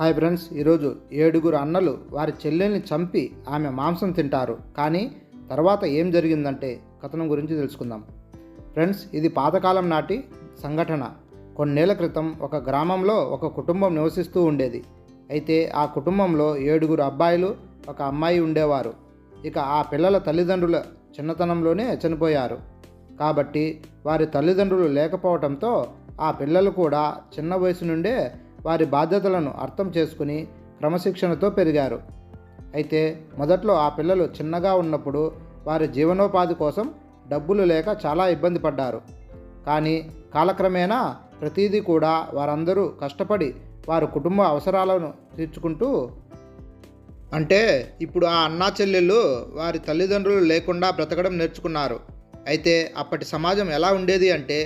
Hi friends, ఈరోజు 7 అన్నలు వారి చెల్లెల్ని చంపి ఆమె మాంసం తింటారు. కానీ తర్వాత ఏం జరిగిందంటే కథనం గురించి తెలుసుకుందాం. ఫ్రెండ్స్, ఇది పాతకాలం నాటి సంఘటన. కొన్నేళ్ల క్రితం ఒక గ్రామంలో ఒక కుటుంబం నివసిస్తూ ఉండేది. అయితే ఆ కుటుంబంలో 7 అబ్బాయిలు, ఒక అమ్మాయి ఉండేవారు. ఇక ఆ పిల్లల తల్లిదండ్రుల చిన్నతనంలోనే చనిపోయారు. కాబట్టి వారి తల్లిదండ్రులు లేకపోవడంతో ఆ పిల్లలు కూడా చిన్న వయసు నుండే వారి బాధ్యతలను అర్థం చేసుకుని క్రమశిక్షణతో పెరిగారు. అయితే మొదట్లో ఆ పిల్లలు చిన్నగా ఉన్నప్పుడు వారి జీవనోపాధి కోసం డబ్బులు లేక చాలా ఇబ్బంది పడ్డారు. కానీ కాలక్రమేణా ప్రతిదీ కూడా వారందరూ కష్టపడి వారి కుటుంబ అవసరాలను తీర్చుకుంటూ, అంటే ఇప్పుడు ఆ అన్నా చెల్లెళ్ళు వారి తల్లిదండ్రులు లేకుండా బ్రతకడం నేర్చుకున్నారు. అయితే అప్పటి సమాజం ఎలా ఉండేది అంటే,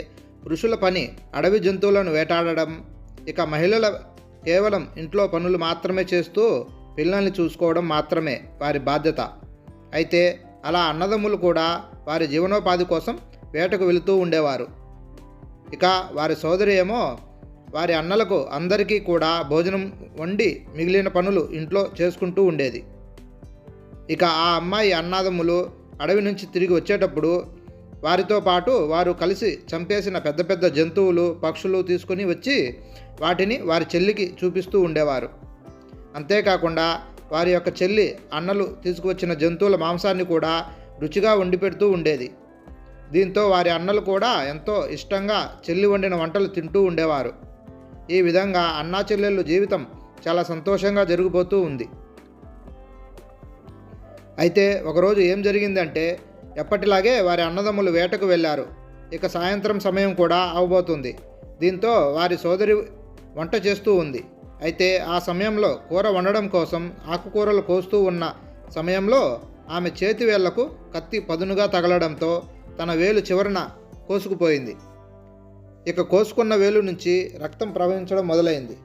పురుషుల పని అడవి జంతువులను వేటాడడం, ఇక మహిళల కేవలం ఇంట్లో పనులు మాత్రమే చేస్తూ పిల్లల్ని చూసుకోవడం మాత్రమే వారి బాధ్యత. అయితే అలా అన్నదమ్ములు కూడా వారి జీవనోపాధి కోసం వేటకు వెళుతూ ఉండేవారు. ఇక వారి సోదరి ఏమో వారి అన్నలకు అందరికీ కూడా భోజనం వండి మిగిలిన పనులు ఇంట్లో చేసుకుంటూ ఉండేది. ఇక ఆ అమ్మాయి అన్నదమ్ములు అడవి నుంచి తిరిగి వచ్చేటప్పుడు వారితో పాటు వారు కలిసి చంపేసిన పెద్ద పెద్ద జంతువులు, పక్షులు తీసుకుని వచ్చి వాటిని వారి చెల్లికి చూపిస్తూ ఉండేవారు. అంతేకాకుండా వారి యొక్క చెల్లి అన్నలు తీసుకువచ్చిన జంతువుల మాంసాన్ని కూడా రుచిగా వండి పెడుతూ ఉండేది. దీంతో వారి అన్నలు కూడా ఎంతో ఇష్టంగా చెల్లి వండిన వంటలు తింటూ ఉండేవారు. ఈ విధంగా అన్నా చెల్లెళ్ళు జీవితం చాలా సంతోషంగా జరిగిపోతూ ఉంది. అయితే ఒకరోజు ఏం జరిగిందంటే, ఎప్పటిలాగే వారి అన్నదమ్ములు వేటకు వెళ్ళారు. ఇక సాయంత్రం సమయం కూడా అవబోతుంది. దీంతో వారి సోదరి వంట చేస్తూ ఉంది. అయితే ఆ సమయంలో కూర వండడం కోసం ఆకుకూరలు కోస్తూ ఉన్న సమయంలో ఆమె చేతి వేళ్లకు కత్తి పదునుగా తగలడంతో తన వేలు చివరన కోసుకుపోయింది. ఇక కోసుకున్న వేలు నుంచి రక్తం ప్రవహించడం మొదలైంది.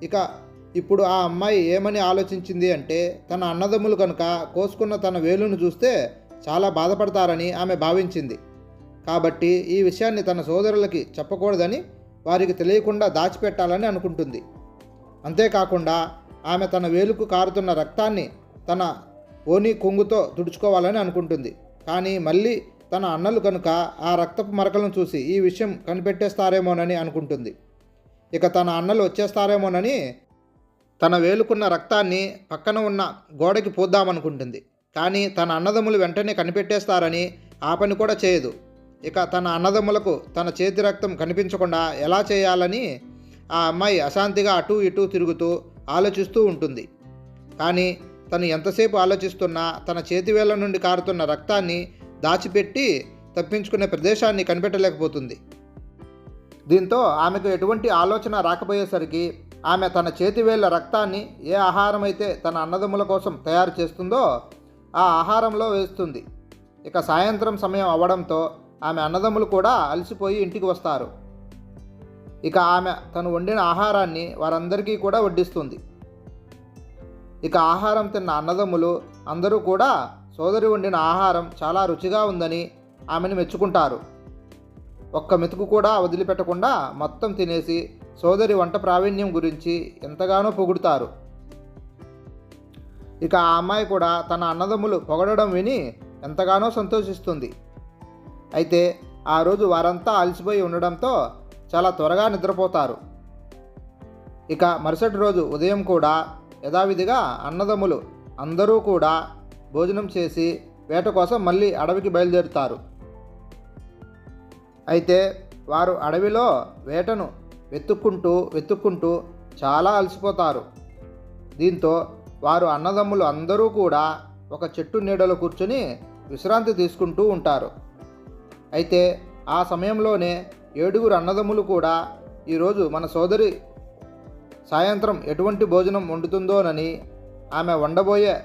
ఇక ఇప్పుడు ఆ అమ్మాయి ఏమని ఆలోచించింది అంటే, తన అన్నదమ్ములు కనుక కోసుకున్న తన వేలును చూస్తే చాలా బాధపడతారని ఆమె భావించింది. కాబట్టి ఈ విషయాన్ని తన సోదరులకి చెప్పకూడదని, వారికి తెలియకుండా దాచిపెట్టాలని అనుకుంటుంది. అంతేకాకుండా ఆమె తన వేలుకు కారుతున్న రక్తాన్ని తన ఓని కొంగుతో తుడుచుకోవాలని అనుకుంటుంది. కానీ మళ్ళీ తన అన్నలు కనుక ఆ రక్తపు మరకలను చూసి ఈ విషయం కనిపెట్టేస్తారేమోనని అనుకుంటుంది. ఇక తన అన్నలు వచ్చేస్తారేమోనని తన వేలుకున్న రక్తాన్ని పక్కన ఉన్న గోడకి పోద్దామనుకుంటుంది. కానీ తన అన్నదమ్ములు వెంటనే కనిపెట్టేస్తారని ఆ పని కూడా చేయదు. ఇక తన అన్నదమ్ములకు తన చేతి రక్తం కనిపించకుండా ఎలా చేయాలని ఆ అమ్మాయి అశాంతిగా అటూ ఇటూ తిరుగుతూ ఆలోచిస్తూ ఉంటుంది. కానీ తను ఎంతసేపు ఆలోచిస్తున్నా తన చేతివేళ్ల నుండి కారుతున్న రక్తాన్ని దాచిపెట్టి తప్పించుకునే ప్రదేశాన్ని కనిపెట్టలేకపోతుంది. దీంతో ఆమెకు ఎటువంటి ఆలోచన రాకపోయేసరికి ఆమె తన చేతివేళ్ల రక్తాన్ని ఏ ఆహారం అయితే తన అన్నదమ్ముల కోసం తయారు చేస్తుందో ఆ ఆహారంలో వేస్తుంది. ఇక సాయంత్రం సమయం అవ్వడంతో ఆమె అన్నదమ్ములు కూడా అలసిపోయి ఇంటికి వస్తారు. ఇక ఆమె తను వండిన ఆహారాన్ని వారందరికీ కూడా వడ్డిస్తుంది. ఇక ఆహారం తిన్న అన్నదమ్ములు అందరూ కూడా సోదరి వండిన ఆహారం చాలా రుచిగా ఉందని ఆమెను మెచ్చుకుంటారు. ఒక్క మెతుకు కూడా వదిలిపెట్టకుండా మొత్తం తినేసి సోదరి వంట ప్రావీణ్యం గురించి ఎంతగానో పొగుడుతారు. ఇక ఆ అమ్మాయి కూడా తన అన్నదమ్ములు పొగడడం విని ఎంతగానో సంతోషిస్తుంది. అయితే ఆ రోజు వారంతా అలసిపోయి ఉండడంతో చాలా త్వరగా నిద్రపోతారు. ఇక మరుసటి రోజు ఉదయం కూడా యథావిధిగా అన్నదమ్ములు అందరూ కూడా భోజనం చేసి వేట కోసం మళ్ళీ అడవికి బయలుదేరుతారు. అయితే వారు అడవిలో వేటను వెతుక్కుంటూ చాలా అలసిపోతారు. దీంతో వారు అన్నదమ్ములు అందరూ కూడా ఒక చెట్టు నీడలో కూర్చొని విశ్రాంతి తీసుకుంటూ ఉంటారు. అయితే ఆ సమయంలోనే 7 అన్నదమ్ములు కూడా ఈరోజు మన సోదరి సాయంత్రం ఎటువంటి భోజనం వండుతుందోనని ఆమె వండబోయే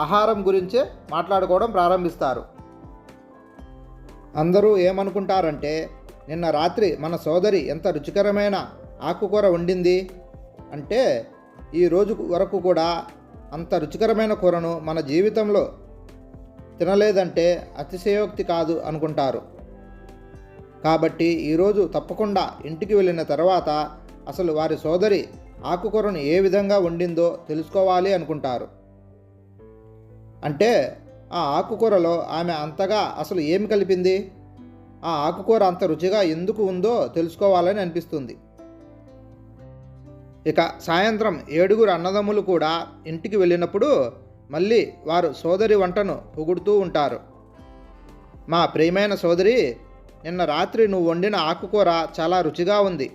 ఆహారం గురించే మాట్లాడుకోవడం ప్రారంభిస్తారు. అందరూ ఏమనుకుంటారంటే, నిన్న రాత్రి మన సోదరి ఎంత రుచికరమైన ఆకుకూర వండింది అంటే, ఈ రోజు వరకు కూడా అంత రుచికరమైన కూరను మన జీవితంలో తినలేదంటే అతిశయోక్తి కాదు అనుకుంటారు. కాబట్టి ఈరోజు తప్పకుండా ఇంటికి వెళ్ళిన తర్వాత అసలు వారి సోదరి ఆకుకూరను ఏ విధంగా వండిందో తెలుసుకోవాలి అనుకుంటారు. అంటే ఆ ఆకుకూరలో ఆమె అంతగా అసలు ఏమి కలిపింది, ఆ ఆకుకూర అంత రుచిగా ఎందుకు ఉందో తెలుసుకోవాలని అనిపిస్తుంది. ఇక సాయంత్రం 7 అన్నదమ్ములు కూడా ఇంటికి వెళ్ళినప్పుడు మళ్ళీ వారు సోదరి వంటను పొగుడుతూ ఉంటారు. మా ప్రియమైన సోదరి, నిన్న రాత్రి నువ్వు వండిన ఆకుకూర చాలా రుచిగా ఉంది.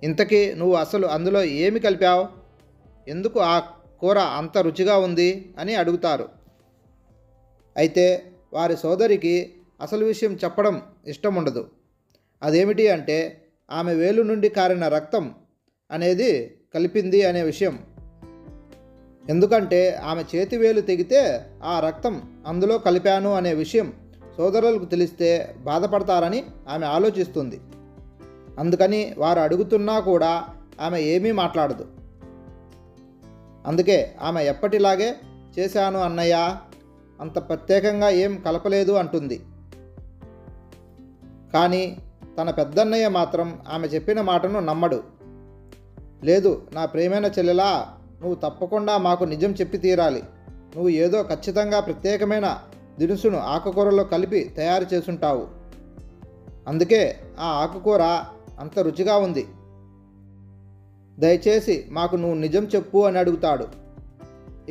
ఇంతకీ నువ్వు అసలు అందులో ఏమి కలిపావు, ఎందుకు ఆ కూర అంత రుచిగా ఉంది అని అడుగుతారు. అయితే వారి సోదరికి అసలు విషయం చెప్పడం ఇష్టం ఉండదు. అదేమిటి అంటే ఆమె వేలు నుండి కారిన రక్తం అనేది కలిపింది అనే విషయం. ఎందుకంటే ఆమె చేతి వేలు తెగితే ఆ రక్తం అందులో కలిపాను అనే విషయం సోదరులకు తెలిస్తే బాధపడతారని ఆమె ఆలోచిస్తుంది. అందుకని వారు అడుగుతున్నా కూడా ఆమె ఏమీ మాట్లాడదు. అందుకే ఆమె ఎప్పటిలాగే చేశాను అన్నయ్య, అంత ప్రత్యేకంగా ఏం కలపలేదు అంటుంది. కానీ తన పెద్దన్నయ్య మాత్రం ఆమె చెప్పిన మాటను నమ్మడు. లేదు నా ప్రియమైన చెల్లెలా, నువ్వు తప్పకుండా మాకు నిజం చెప్పి తీరాలి. నువ్వు ఏదో ఖచ్చితంగా ప్రత్యేకమైన దినుసును ఆకుకూరలో కలిపి తయారు చేసుంటావు. అందుకే ఆ ఆకుకూర అంత రుచిగా ఉంది. దయచేసి మాకు నువ్వు నిజం చెప్పు అని అడుగుతాడు.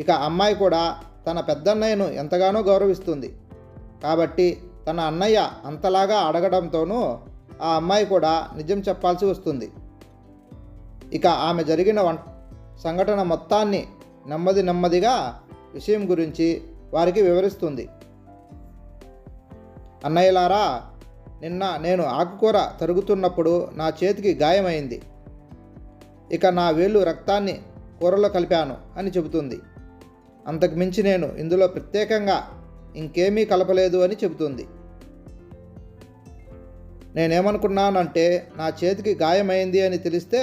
ఇక అమ్మాయి కూడా తన పెద్దన్నయ్యను ఎంతగానో గౌరవిస్తుంది. కాబట్టి తన అన్నయ్య అంతలాగా అడగడంతోనూ ఆ అమ్మాయి కూడా నిజం చెప్పాల్సి వస్తుంది. ఇక ఆమె జరిగిన సంఘటన మొత్తాన్ని నెమ్మదిగా విషయం గురించి వారికి వివరిస్తుంది. అన్నయ్యలారా, నిన్న నేను ఆకుకూర తరుగుతున్నప్పుడు నా చేతికి గాయమైంది. ఇక నా వేలు రక్తాన్ని కూరలో కలిపాను అని చెబుతుంది. అంతకు మించి నేను ఇందులో ప్రత్యేకంగా ఇంకేమీ కలపలేదు అని చెబుతుంది. నేనేమనుకున్నానంటే నా చేతికి గాయమైంది అని తెలిస్తే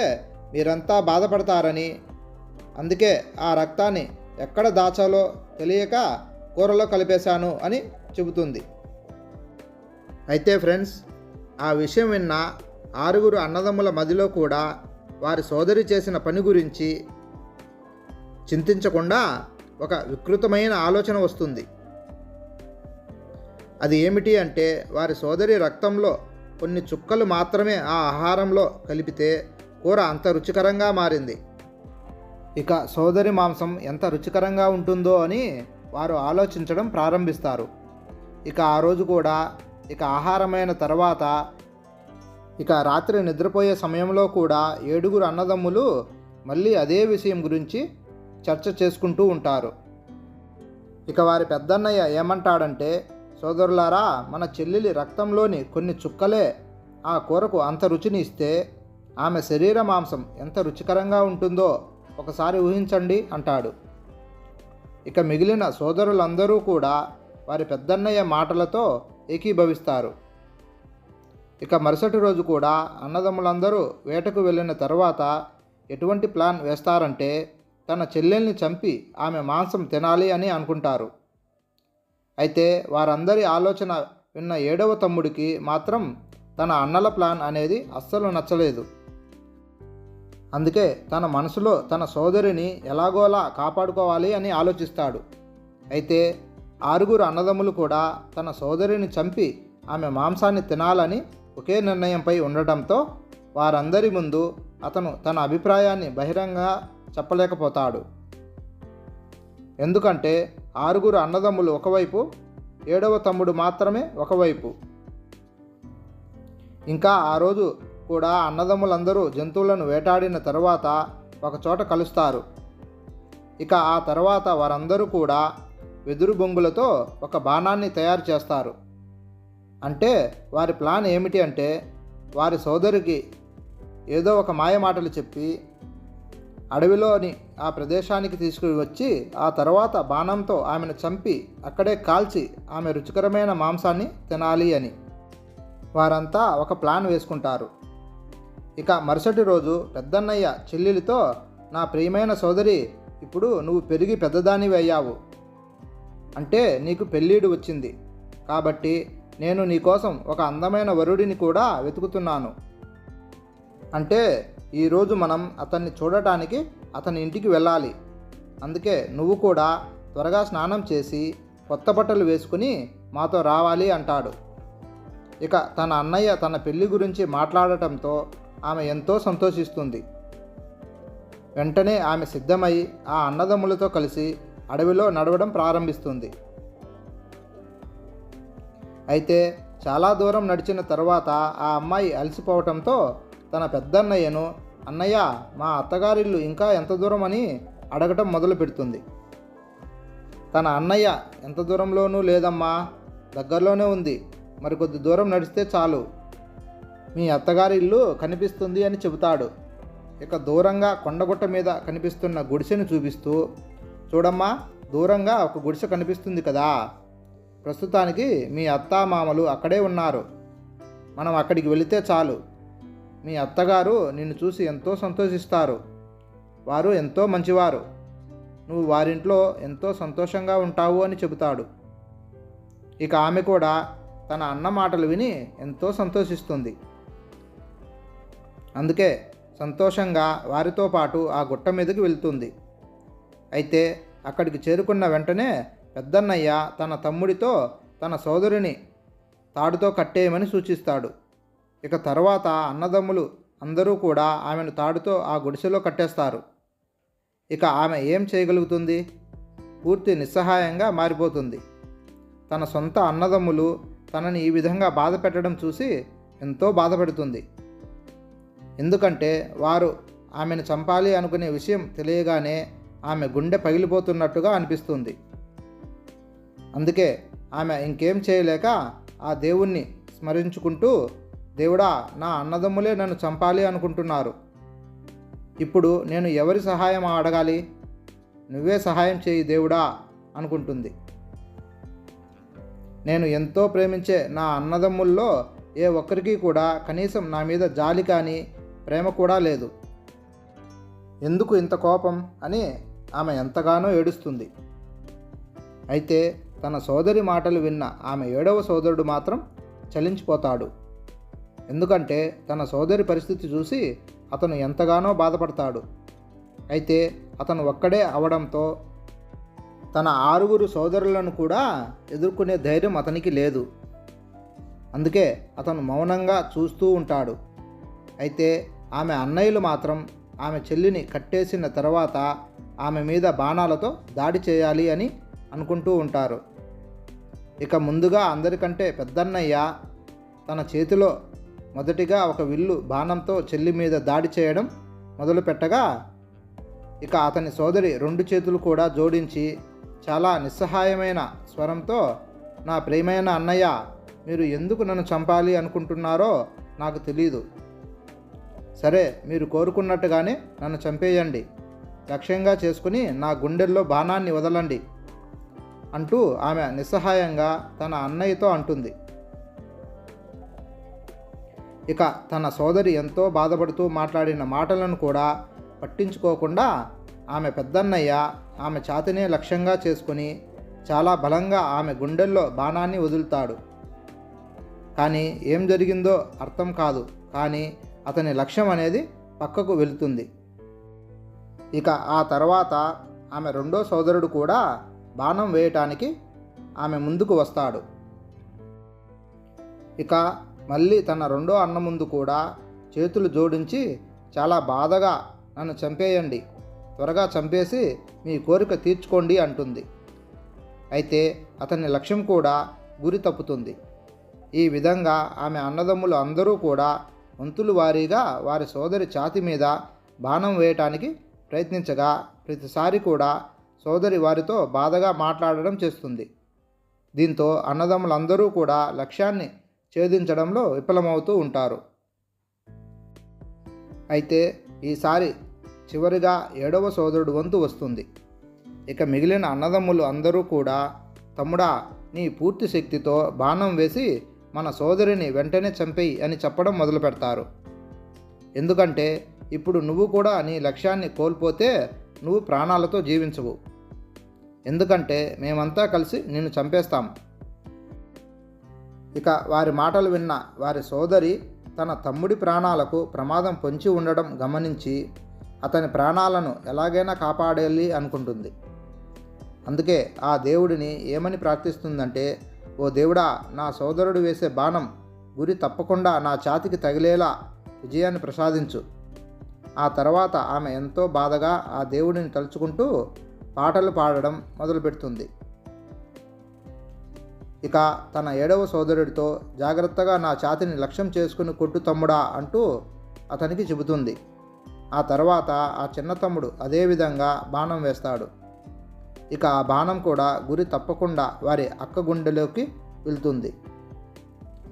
మీరంతా బాధపడతారని, అందుకే ఆ రక్తాన్ని ఎక్కడ దాచాలో తెలియక కూరలో కలిపేశాను అని చెబుతుంది. అయితే ఫ్రెండ్స్, ఆ విషయం విన్న 6 అన్నదమ్ముల మదిలో కూడా వారి సోదరి చేసిన పని గురించి చింతించకుండా ఒక వికృతమైన ఆలోచన వస్తుంది. అది ఏమిటి అంటే వారి సోదరి రక్తంలో కొన్ని చుక్కలు మాత్రమే ఆ ఆహారంలో కలిపితే కూర అంత రుచికరంగా మారింది. ఇక సోదరి మాంసం ఎంత రుచికరంగా ఉంటుందో అని వారు ఆలోచించడం ప్రారంభిస్తారు. ఇక ఆ రోజు కూడా ఆహారమైన తర్వాత రాత్రి నిద్రపోయే సమయంలో కూడా 7 అన్నదమ్ములు మళ్ళీ అదే విషయం గురించి చర్చ చేసుకుంటూ ఉంటారు. ఇక వారి పెద్దన్నయ్య ఏమంటాడంటే, సోదరులారా, మన చెల్లెలి రక్తంలోని కొన్ని చుక్కలే ఆ కూరకు అంత రుచిని ఇస్తే ఆమె శరీర మాంసం ఎంత రుచికరంగా ఉంటుందో ఒకసారి ఊహించండి అంటాడు. ఇక మిగిలిన సోదరులందరూ కూడా వారి పెద్దన్నయ్య మాటలతో ఏకీభవిస్తారు. ఇక మరుసటి రోజు కూడా అన్నదమ్ములందరూ వేటకు వెళ్ళిన తర్వాత ఎటువంటి ప్లాన్ వేస్తారంటే, తన చెల్లెల్ని చంపి ఆమె మాంసం తినాలి అని అనుకుంటారు. అయితే వారందరి ఆలోచన విన్న 7వ తమ్ముడికి మాత్రం తన అన్నల ప్లాన్ అనేది అస్సలు నచ్చలేదు. అందుకే తన మనసులో తన సోదరిని ఎలాగోలా కాపాడుకోవాలి అని ఆలోచిస్తాడు. అయితే 6 అన్నదమ్ములు కూడా తన సోదరిని చంపి ఆమె మాంసాన్ని తినాలని ఒకే నిర్ణయంపై ఉండటంతో వారందరి ముందు అతను తన అభిప్రాయాన్ని బహిరంగంగా చెప్పలేకపోతాడు. ఎందుకంటే 6 అన్నదమ్ములు ఒకవైపు, 7వ తమ్ముడు మాత్రమే ఒకవైపు. ఇంకా ఆ రోజు కూడా అన్నదమ్ములందరూ జంతువులను వేటాడిన తర్వాత ఒకచోట కలుస్తారు. ఇక ఆ తర్వాత వారందరూ కూడా వెదురు బొంగులతో ఒక బాణాన్ని తయారు చేస్తారు. అంటే వారి ప్లాన్ ఏమిటి అంటే, వారి సోదరికి ఏదో ఒక మాయమాటలు చెప్పి అడవిలోని ఆ ప్రదేశానికి తీసుకువచ్చి ఆ తర్వాత బాణంతో ఆమెను చంపి అక్కడే కాల్చి ఆమె రుచికరమైన మాంసాన్ని తినాలి అని వారంతా ఒక ప్లాన్ వేసుకుంటారు. ఇక మరుసటి రోజు పెద్దన్నయ్య చెల్లెలితో, నా ప్రియమైన సోదరి, ఇప్పుడు నువ్వు పెరిగి పెద్దదానివి అయ్యావు, అంటే నీకు పెళ్ళీడు వచ్చింది. కాబట్టి నేను నీకోసం ఒక అందమైన వరుడిని కూడా వెతుకుతున్నాను. అంటే ఈరోజు మనం అతన్ని చూడటానికి అతని ఇంటికి వెళ్ళాలి. అందుకే నువ్వు కూడా త్వరగా స్నానం చేసి కొత్త బట్టలు వేసుకుని మాతో రావాలి అంటాడు. ఇక తన అన్నయ్య తన పెళ్లి గురించి మాట్లాడటంతో ఆమె ఎంతో సంతోషిస్తుంది. వెంటనే ఆమె సిద్ధమై ఆ అన్నదమ్ములతో కలిసి అడవిలో నడవడం ప్రారంభిస్తుంది. అయితే చాలా దూరం నడిచిన తర్వాత ఆ అమ్మాయి అలసిపోవటంతో తన పెద్దన్నయ్యను, అన్నయ్య మా అత్తగారిల్లు ఇంకా ఎంత దూరం అని అడగటం మొదలు పెడుతుంది. తన అన్నయ్య ఎంత దూరంలోనూ లేదమ్మా, దగ్గరలోనే ఉంది, మరికొద్ది దూరం నడిస్తే చాలు, మీ అత్తగారి ఇల్లు కనిపిస్తుంది అని చెబుతాడు. ఇక దూరంగా కొండగుట్ట మీద కనిపిస్తున్న గుడిసెను చూపిస్తూ, చూడమ్మా దూరంగా ఒక గుడిసె కనిపిస్తుంది కదా, ప్రస్తుతానికి మీ అత్తామామలు అక్కడే ఉన్నారు, మనం అక్కడికి వెళితే చాలు, మీ అత్తగారు నిన్ను చూసి ఎంతో సంతోషిస్తారు, వారు ఎంతో మంచివారు, నువ్వు వారింట్లో ఎంతో సంతోషంగా ఉంటావు అని చెబుతాడు. ఇక ఆమె కూడా తన అన్న మాటలు విని ఎంతో సంతోషిస్తుంది. అందుకే సంతోషంగా వారితో పాటు ఆ గుట్ట మీదకి వెళ్తుంది. అయితే అక్కడికి చేరుకున్న వెంటనే పెద్దన్నయ్య తన తమ్ముడితో తన సోదరుని తాడుతో కట్టేయమని సూచిస్తాడు. ఇక తర్వాత అన్నదమ్ములు అందరూ కూడా ఆమెను తాడుతో ఆ గుడిసెలో కట్టేస్తారు. ఇక ఆమె ఏం చేయగలుగుతుంది? పూర్తి నిస్సహాయంగా మారిపోతుంది. తన సొంత అన్నదమ్ములు తనని ఈ విధంగా బాధ పెట్టడం చూసి ఎంతో బాధపడుతుంది. ఎందుకంటే వారు ఆమెను చంపాలి అనుకునే విషయం తెలియగానే ఆమె గుండె పగిలిపోతున్నట్టుగా అనిపిస్తుంది. అందుకే ఆమె ఇంకేం చేయలేక ఆ దేవుణ్ణి స్మరించుకుంటూ, దేవుడా, నా అన్నదమ్ములే నన్ను చంపాలి అనుకుంటున్నారు, ఇప్పుడు నేను ఎవరి సహాయం అడగాలి? నువ్వే సహాయం చేయి దేవుడా అనుకుంటుంది. నేను ఎంతో ప్రేమించే నా అన్నదమ్ముల్లో ఏ ఒక్కరికి కూడా కనీసం నా మీద జాలి కానీ ప్రేమ కూడా లేదు, ఎందుకు ఇంత కోపం అని ఆమె ఎంతగానో ఏడుస్తుంది. అయితే తన సోదరి మాటలు విన్న ఆమె 7వ సోదరుడు మాత్రం చలించిపోతాడు. ఎందుకంటే తన సోదరి పరిస్థితి చూసి అతను ఎంతగానో బాధపడతాడు. అయితే అతను ఒక్కడే అవడంతో తన 6 సోదరులను కూడా ఎదుర్కొనే ధైర్యం అతనికి లేదు. అందుకే అతను మౌనంగా చూస్తూ ఉంటాడు. అయితే ఆమె అన్నయ్యలు మాత్రం ఆమె చెల్లిని కట్టేసిన తర్వాత ఆమె మీద బాణాలతో దాడి చేయాలి అని అనుకుంటూ ఉంటారు. ఇక ముందుగా అందరికంటే పెద్దన్నయ్య తన చేతిలో మొదటిగా ఒక విల్లు బాణంతో చెల్లి మీద దాడి చేయడం మొదలుపెట్టగా, ఇక అతని సోదరి 2 చేతులు కూడా జోడించి చాలా నిస్సహాయమైన స్వరంతో, నా ప్రియమైన అన్నయ్య, మీరు ఎందుకు నన్ను చంపాలి అనుకుంటున్నారో నాకు తెలీదు, సరే మీరు కోరుకున్నట్టుగానే నన్ను చంపేయండి, లక్ష్యంగా చేసుకుని నా గుండెల్లో బాణాన్ని వదలండి అంటూ ఆమె నిస్సహాయంగా తన అన్నయ్యతో అంటుంది. ఇక తన సోదరి ఎంతో బాధపడుతూ మాట్లాడిన మాటలను కూడా పట్టించుకోకుండా ఆమె పెద్దన్నయ్య ఆమె ఛాతీనే లక్ష్యంగా చేసుకుని చాలా బలంగా ఆమె గుండెల్లో బాణాన్ని వదులుతాడు. కానీ ఏం జరిగిందో అర్థం కాదు, కానీ అతని లక్ష్యం అనేది పక్కకు వెళుతుంది. ఇక ఆ తర్వాత ఆమె 2వ సోదరుడు కూడా బాణం వేయటానికి ఆమె ముందుకు వస్తాడు. ఇక మళ్ళీ తన 2వ అన్న ముందు కూడా చేతులు జోడించి చాలా బాధగా, నన్ను చంపేయండి, త్వరగా చంపేసి మీ కోరిక తీర్చుకోండి అంటుంది. అయితే అతని లక్ష్యం కూడా గురి తప్పుతుంది. ఈ విధంగా ఆమె అన్నదమ్ములు అందరూ కూడా వంతుల వారీగా వారి సోదరి ఛాతీ మీద బాణం వేయటానికి ప్రయత్నించగా ప్రతిసారి కూడా సోదరి వారితో బాధగా మాట్లాడడం చేస్తుంది. దీంతో అన్నదమ్ములందరూ కూడా లక్ష్యాన్ని ఛేదించడంలో విఫలమవుతూ ఉంటారు. అయితే ఈసారి చివరిగా 7వ సోదరుడు వంతు వస్తుంది. ఇక మిగిలిన అన్నదమ్ములు అందరూ కూడా, తమ్ముడా, నీ పూర్తి శక్తితో బాణం వేసి మన సోదరిని వెంటనే చంపేయి అని చెప్పడం మొదలు పెడతారు. ఎందుకంటే ఇప్పుడు నువ్వు కూడా నీ లక్ష్యాన్ని కోల్పోతే నువ్వు ప్రాణాలతో జీవించవు, ఎందుకంటే మేమంతా కలిసి నిన్ను చంపేస్తాం. ఇక వారి మాటలు విన్న వారి సోదరి తన తమ్ముడి ప్రాణాలకు ప్రమాదం పొంచి ఉండడం గమనించి అతని ప్రాణాలను ఎలాగైనా కాపాడాలి అనుకుంటుంది. అందుకే ఆ దేవుడిని ఏమని ప్రార్థిస్తుందంటే, ఓ దేవుడా, నా సోదరుడు వేసే బాణం గురి తప్పకుండా నా ఛాతికి తగిలేలా విజయాన్ని ప్రసాదించు. ఆ తర్వాత ఆమె ఎంతో బాధగా ఆ దేవుడిని తలుచుకుంటూ పాటలు పాడడం మొదలుపెడుతుంది. ఇక తన 7వ సోదరుడితో, జాగ్రత్తగా నా ఛాతిని లక్ష్యం చేసుకుని కొట్టు తమ్ముడా అంటూ అతనికి చెబుతుంది. ఆ తర్వాత ఆ చిన్న తమ్ముడు అదేవిధంగా బాణం వేస్తాడు. ఇక ఆ బాణం కూడా గురి తప్పకుండా వారి అక్క గుండెలోకి వెళ్తుంది.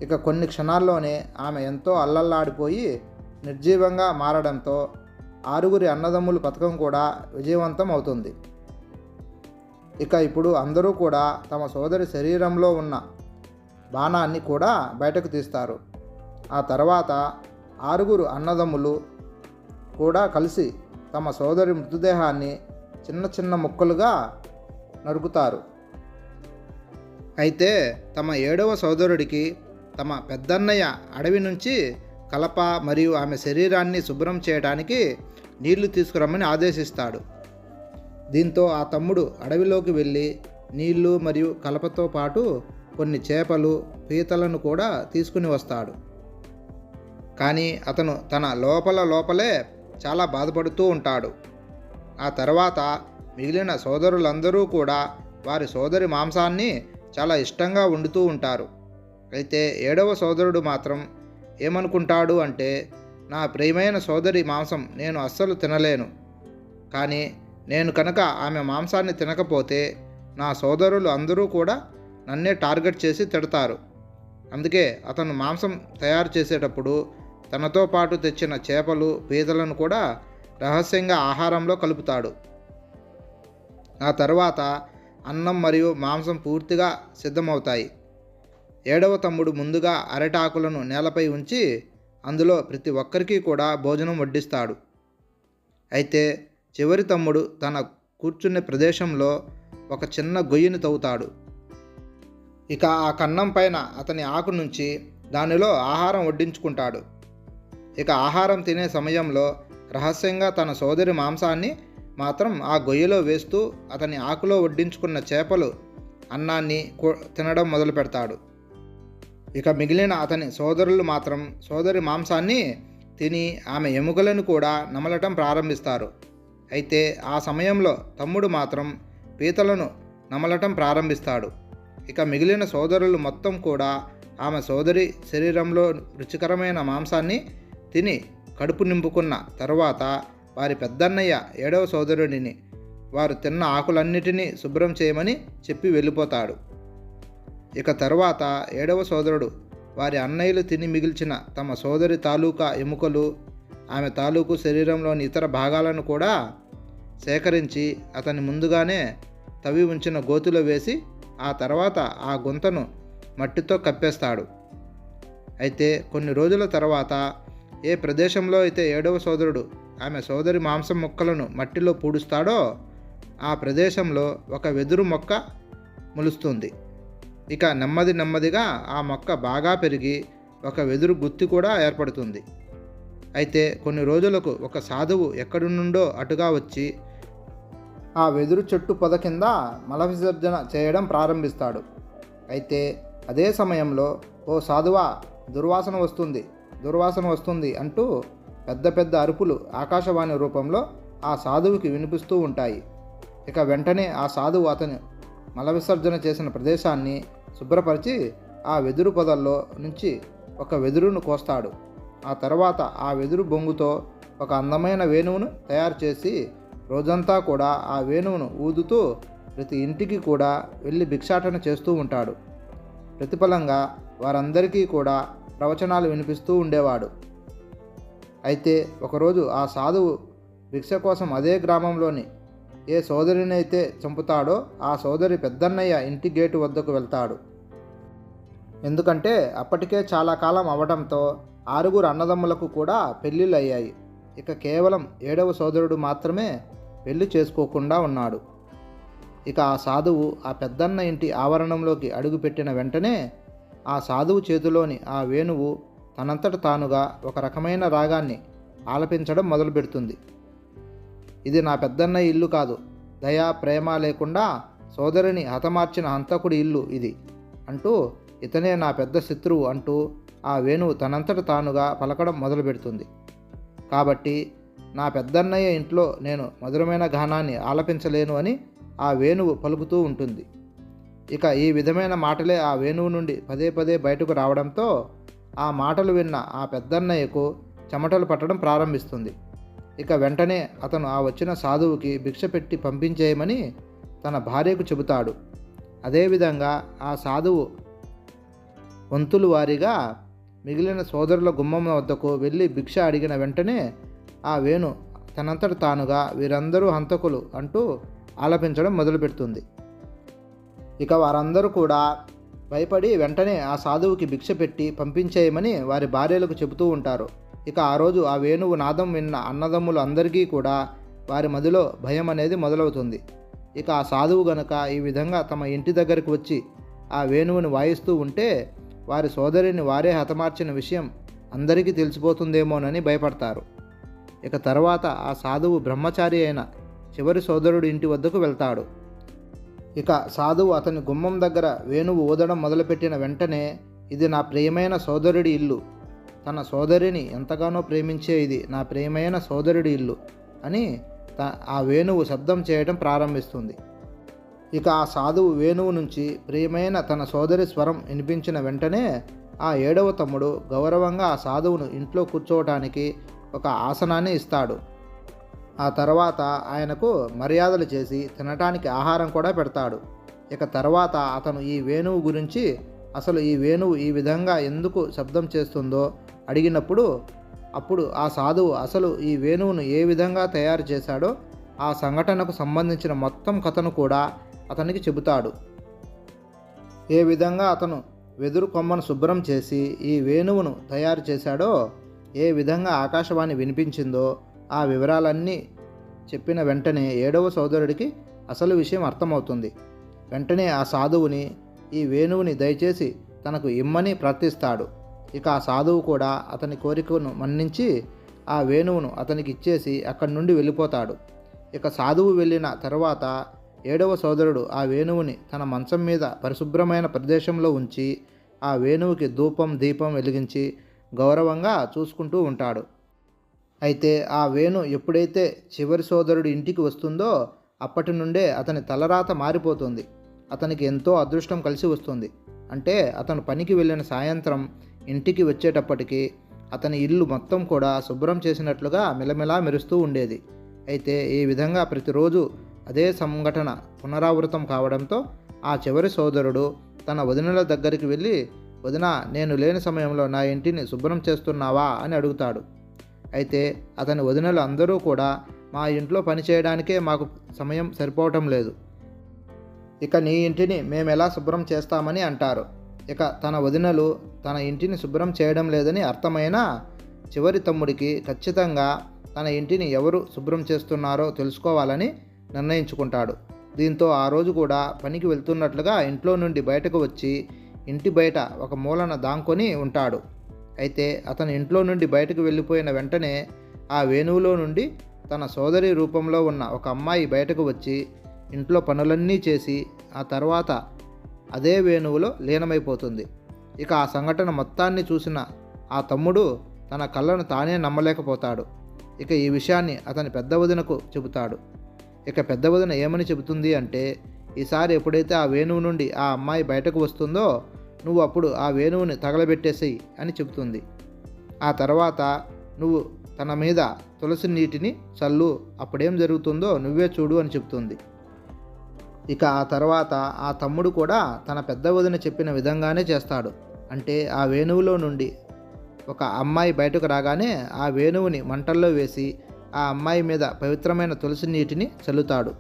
ఇక కొన్ని క్షణాల్లోనే ఆమె ఎంతో అల్లల్లాడిపోయి నిర్జీవంగా మారడంతో 6 అన్నదమ్ముల పథకం కూడా విజయవంతం అవుతుంది. ఇక ఇప్పుడు అందరూ కూడా తమ సోదరి శరీరంలో ఉన్న బాణాన్ని కూడా బయటకు తీస్తారు. ఆ తర్వాత 6 అన్నదమ్ములు కూడా కలిసి తమ సోదరి మృతదేహాన్ని చిన్న చిన్న ముక్కలుగా నరుకుతారు. అయితే తమ 7వ సోదరుడికి తమ పెద్దన్నయ్య అడవి నుంచి కలప మరియు ఆమె శరీరాన్ని శుభ్రం చేయడానికి నీళ్లు తీసుకురమ్మని ఆదేశిస్తాడు. దీంతో ఆ తమ్ముడు అడవిలోకి వెళ్ళి నీళ్లు మరియు కలపతో పాటు కొన్ని చేపలు, పీతలను కూడా తీసుకుని వస్తాడు. కానీ అతను తన లోపలే చాలా బాధపడుతూ ఉంటాడు. ఆ తర్వాత మిగిలిన సోదరులందరూ కూడా వారి సోదరి మాంసాన్ని చాలా ఇష్టంగా వండుతూ ఉంటారు. అయితే 7వ సోదరుడు మాత్రం ఏమనుకుంటాడు అంటే, నా ప్రియమైన సోదరి మాంసం నేను అస్సలు తినలేను, కానీ నేను కనుక ఆమె మాంసాన్ని తినకపోతే నా సోదరులు అందరూ కూడా నన్నే టార్గెట్ చేసి తిడతారు. అందుకే అతను మాంసం తయారు చేసేటప్పుడు తనతో పాటు తెచ్చిన చేపలు, పీతలను కూడా రహస్యంగా ఆహారంలో కలుపుతాడు. ఆ తర్వాత అన్నం మరియు మాంసం పూర్తిగా సిద్ధమవుతాయి. 7వ తమ్ముడు ముందుగా అరటాకులను నేలపై ఉంచి అందులో ప్రతి ఒక్కరికి కూడా భోజనం వడ్డిస్తాడు. అయితే చివరి తమ్ముడు తన కూర్చునే ప్రదేశంలో ఒక చిన్న గొయ్యిని తవ్వుతాడు. ఇక ఆ కన్నం పైన అతని ఆకు నుంచి దానిలో ఆహారం వడ్డించుకుంటాడు. ఇక ఆహారం తినే సమయంలో రహస్యంగా తన సోదరి మాంసాన్ని మాత్రం ఆ గొయ్యిలో వేస్తూ అతని ఆకులో వడ్డించుకున్న చేపలు, అన్నాన్ని తినడం మొదలు పెడతాడు. ఇక మిగిలిన అతని సోదరులు మాత్రం సోదరి మాంసాన్ని తిని ఆమె ఎముకలను కూడా నమలటం ప్రారంభిస్తారు. అయితే ఆ సమయంలో తమ్ముడు మాత్రం పీతలను నమలటం ప్రారంభిస్తాడు. ఇక మిగిలిన సోదరులు మొత్తం కూడా ఆమె సోదరి శరీరంలో రుచికరమైన మాంసాన్ని తిని కడుపు నింపుకున్న తరువాత వారి పెద్దన్నయ్య 7వ సోదరుడిని వారు తిన్న ఆకులన్నిటినీ శుభ్రం చేయమని చెప్పి వెళ్ళిపోతాడు. ఇక తరువాత 7వ సోదరుడు వారి అన్నయ్యలు తిని మిగిల్చిన తమ సోదరి తాలూకా ఎముకలు, ఆమె తాలూకు శరీరంలోని ఇతర భాగాలను కూడా సేకరించి అతని ముందుగానే తవ్వి ఉంచిన గోతిలో వేసి ఆ తర్వాత ఆ గుంతను మట్టితో కప్పేస్తాడు. అయితే కొన్ని రోజుల తర్వాత ఏ ప్రదేశంలో అయితే 7వ సోదరుడు ఆమె సోదరి మాంసం ముక్కలను మట్టిలో పూడుస్తాడో ఆ ప్రదేశంలో ఒక వెదురు మొక్క మొలుస్తుంది. ఇక నెమ్మదిగా ఆ మొక్క బాగా పెరిగి ఒక వెదురు గుత్తి కూడా ఏర్పడుతుంది. అయితే కొన్ని రోజులకు ఒక సాధువు ఎక్కడి నుండో అటుగా వచ్చి ఆ వెదురు చెట్టు పొద కింద మల విసర్జన చేయడం ప్రారంభిస్తాడు. అయితే అదే సమయంలో, ఓ సాధువా, దుర్వాసన వస్తుంది అంటూ పెద్ద పెద్ద అరుపులు ఆకాశవాణి రూపంలో ఆ సాధువుకి వినిపిస్తూ ఉంటాయి. ఇక వెంటనే ఆ సాధువు అతను మల విసర్జన చేసిన ప్రదేశాన్ని శుభ్రపరిచి ఆ వెదురు పొదల్లో నుంచి ఒక వెదురును కోస్తాడు. ఆ తర్వాత ఆ వెదురు బొంగుతో ఒక అందమైన వేణువును తయారు చేసి రోజంతా కూడా ఆ వేణువును ఊదుతూ ప్రతి ఇంటికి కూడా వెళ్ళి భిక్షాటన చేస్తూ ఉంటాడు. ప్రతిఫలంగా వారందరికీ కూడా ప్రవచనాలు వినిపిస్తూ ఉండేవాడు. అయితే ఒకరోజు ఆ సాధువు భిక్ష కోసం అదే గ్రామంలోని ఏ సోదరినైతే చంపుతాడో ఆ సోదరి పెద్దన్నయ్య ఇంటి గేటు వద్దకు వెళ్తాడు. ఎందుకంటే అప్పటికే చాలా కాలం అవడంతో 6 అన్నదమ్ములకు కూడా పెళ్ళిళ్ళు అయ్యాయి. ఇక కేవలం 7వ సోదరుడు మాత్రమే పెళ్లి చేసుకోకుండా ఉన్నాడు. ఇక ఆ సాధువు ఆ పెద్దన్న ఇంటి ఆవరణంలోకి అడుగుపెట్టిన వెంటనే ఆ సాధువు చేతిలోని ఆ వేణువు తనంతట తానుగా ఒక రకమైన రాగాన్ని ఆలపించడం మొదలుపెడుతుంది. ఇది నా పెద్దన్నయ్య ఇల్లు కాదు, దయ ప్రేమ లేకుండా సోదరిని హతమార్చిన హంతకుడి ఇల్లు ఇది అంటూ, ఇతనే నా పెద్ద శత్రువు అంటూ ఆ వేణువు తనంతట తానుగా పలకడం మొదలుపెడుతుంది. కాబట్టి నా పెద్దన్నయ్య ఇంట్లో నేను మధురమైన గానాన్ని ఆలపించలేను అని ఆ వేణువు పలుకుతూ ఉంటుంది. ఇక ఈ విధమైన మాటలే ఆ వేణువు నుండి పదే పదే బయటకు రావడంతో ఆ మాటలు విన్న ఆ పెద్దన్నయ్యకు చెమటలు పట్టడం ప్రారంభిస్తుంది. ఇక వెంటనే అతను ఆ వచ్చిన సాధువుకి భిక్ష పెట్టి పంపించేయమని తన భార్యకు చెబుతాడు. అదేవిధంగా ఆ సాధువు వంతులు వారీగా మిగిలిన సోదరుల గుమ్మం వద్దకు వెళ్ళి భిక్ష అడిగిన వెంటనే ఆ వేణు తనంతట తానుగా వీరందరూ హంతకులు అంటూ ఆలపించడం మొదలుపెడుతుంది. ఇక వారందరూ కూడా భయపడి వెంటనే ఆ సాధువుకి భిక్ష పెట్టి పంపించేయమని వారి భార్యలకు చెబుతూ ఉంటారు. ఇక ఆ రోజు ఆ వేణువు నాదం విన్న అన్నదమ్ములు అందరికీ కూడా వారి మదిలో భయం అనేది మొదలవుతుంది. ఇక ఆ సాధువు గనుక ఈ విధంగా తమ ఇంటి దగ్గరికి వచ్చి ఆ వేణువుని వాయిస్తూ ఉంటే వారి సోదరిని వారే హతమార్చిన విషయం అందరికీ తెలిసిపోతుందేమోనని భయపడతారు. ఇక తర్వాత ఆ సాధువు బ్రహ్మచారి అయిన చివరి సోదరుడి ఇంటి వద్దకు వెళ్తాడు. ఇక సాధువు అతని గుమ్మం దగ్గర వేణువు ఊదడం మొదలుపెట్టిన వెంటనే, ఇది నా ప్రియమైన సోదరుడి ఇల్లు, తన సోదరిని ఎంతగానో ప్రేమించే ఇది నా ప్రియమైన సోదరుడి ఇల్లు అని ఆ వేణువు శబ్దం చేయడం ప్రారంభిస్తుంది. ఇక ఆ సాధువు వేణువు నుంచి ప్రియమైన తన సోదరి స్వరం వినిపించిన వెంటనే ఆ 7వ తమ్ముడు గౌరవంగా ఆ సాధువును ఇంట్లో కూర్చోవటానికి ఒక ఆసనాన్ని ఇస్తాడు. ఆ తర్వాత ఆయనకు మర్యాదలు చేసి తినటానికి ఆహారం కూడా పెడతాడు. ఇక తర్వాత అతను ఈ వేణువు గురించి, అసలు ఈ వేణువు ఈ విధంగా ఎందుకు శబ్దం చేస్తుందో అడిగినప్పుడు అప్పుడు ఆ సాధువు అసలు ఈ వేణువును ఏ విధంగా తయారు చేశాడో ఆ సంఘటనకు సంబంధించిన మొత్తం కథను కూడా అతనికి చెబుతాడు. ఏ విధంగా అతను వెదురు కొమ్మను శుభ్రం చేసి ఈ వేణువును తయారు చేశాడో, ఏ విధంగా ఆకాశవాణి వినిపించిందో ఆ వివరాలన్నీ చెప్పిన వెంటనే 7వ సోదరుడికి అసలు విషయం అర్థమవుతుంది. వెంటనే ఆ సాధువుని ఈ వేణువుని దయచేసి తనకు ఇమ్మని ప్రార్థిస్తాడు. ఇక ఆ సాధువు కూడా అతని కోరికను మన్నించి ఆ వేణువును అతనికి ఇచ్చేసి అక్కడి నుండి వెళ్ళిపోతాడు. ఇక సాధువు వెళ్ళిన తర్వాత 7వ సోదరుడు ఆ వేణువుని తన మంచం మీద పరిశుభ్రమైన ప్రదేశంలో ఉంచి ఆ వేణువుకి ధూపం దీపం వెలిగించి గౌరవంగా చూసుకుంటూ ఉంటాడు. అయితే ఆ వేణు ఎప్పుడైతే చివరి సోదరుడు ఇంటికి వస్తుందో అప్పటి నుండే అతని తలరాత మారిపోతుంది. అతనికి ఎంతో అదృష్టం కలిసి వస్తుంది. అంటే అతను పనికి వెళ్ళిన సాయంత్రం ఇంటికి వచ్చేటప్పటికి అతని ఇల్లు మొత్తం కూడా శుభ్రం చేసినట్లుగా మెలమెలా మెరుస్తూ ఉండేది. అయితే ఈ విధంగా ప్రతిరోజు అదే సంఘటన పునరావృతం కావడంతో ఆ చివరి సోదరుడు తన వదినల దగ్గరికి వెళ్ళి, వదిన, నేను లేని సమయంలో నా ఇంటిని శుభ్రం చేస్తున్నావా అని అడుగుతాడు. అయితే అతని వదినలు అందరూ కూడా, మా ఇంట్లో పని చేయడానికే మాకు సమయం సరిపోవటం లేదు, ఇక నీ ఇంటిని మేమెలా శుభ్రం చేస్తామని అంటారు. ఇక తన వదినలు తన ఇంటిని శుభ్రం చేయడం లేదని అర్థమైన చివరి తమ్ముడికి ఖచ్చితంగా తన ఇంటిని ఎవరు శుభ్రం చేస్తున్నారో తెలుసుకోవాలని నిర్ణయించుకుంటాడు. దీంతో ఆ రోజు కూడా పనికి వెళ్తున్నట్లుగా ఇంట్లో నుండి బయటకు వచ్చి ఇంటి బయట ఒక మూలన దాంకొని ఉంటాడు. అయితే అతను ఇంట్లో నుండి బయటకు వెళ్ళిపోయిన వెంటనే ఆ వేణువులో నుండి తన సోదరి రూపంలో ఉన్న ఒక అమ్మాయి బయటకు వచ్చి ఇంట్లో పనులన్నీ చేసి ఆ తర్వాత అదే వేణువులో లీనమైపోతుంది. ఇక ఆ సంఘటన మొత్తాన్ని చూసిన ఆ తమ్ముడు తన కళ్ళను తానే నమ్మలేకపోతాడు. ఇక ఈ విషయాన్ని అతని పెద్ద వదినకు చెబుతాడు. ఇక పెద్ద వదిన ఏమని చెబుతుంది అంటే, ఈసారి ఎప్పుడైతే ఆ వేణువు నుండి ఆ అమ్మాయి బయటకు వస్తుందో నువ్వు అప్పుడు ఆ వేణువుని తగలబెట్టేసేయి అని చెబుతుంది. ఆ తర్వాత నువ్వు తన మీద తులసి నీటిని చల్లు, అప్పుడేం జరుగుతుందో నువ్వే చూడు అని చెబుతుంది. ఇక ఆ తర్వాత ఆ తమ్ముడు కూడా తన పెద్ద వదిన చెప్పిన విధంగానే చేస్తాడు. అంటే ఆ వేణువులో నుండి ఒక అమ్మాయి బయటకు రాగానే ఆ వేణువుని మంటల్లో వేసి ఆ అమ్మాయి మీద పవిత్రమైన తులసి నీటిని చల్లుతాడు.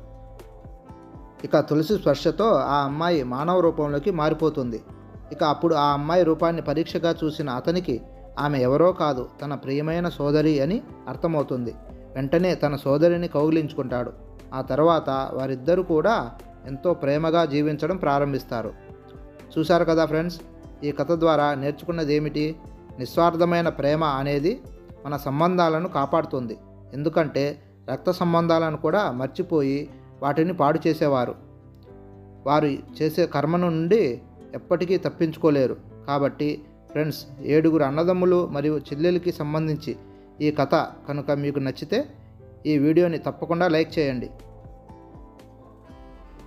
ఇక తులసి స్పర్శతో ఆ అమ్మాయి మానవ రూపంలోకి మారిపోతుంది. ఇక అప్పుడు ఆ అమ్మాయి రూపాన్ని పరీక్షగా చూసిన అతనికి ఆమె ఎవరో కాదు, తన ప్రియమైన సోదరి అని అర్థమవుతుంది. వెంటనే తన సోదరిని కౌగిలించుకుంటాడు. ఆ తర్వాత వారిద్దరూ కూడా ఎంతో ప్రేమగా జీవించడం ప్రారంభిస్తారు. చూశారు కదా ఫ్రెండ్స్, ఈ కథ ద్వారా నేర్చుకున్నది ఏమిటి? నిస్వార్థమైన ప్రేమ అనేది మన సంబంధాలను కాపాడుతుంది. ఎందుకంటే రక్త సంబంధాలను కూడా మర్చిపోయి వాటిని పాడు చేసేవారు వారు చేసే కర్మ నుండి ఎప్పటికీ తప్పించుకోలేరు. కాబట్టి ఫ్రెండ్స్, 7 అన్నదమ్ములు మరియు చెల్లెలకి సంబంధించి ఈ కథ కనుక మీకు నచ్చితే ఈ వీడియోని తప్పకుండా లైక్ చేయండి.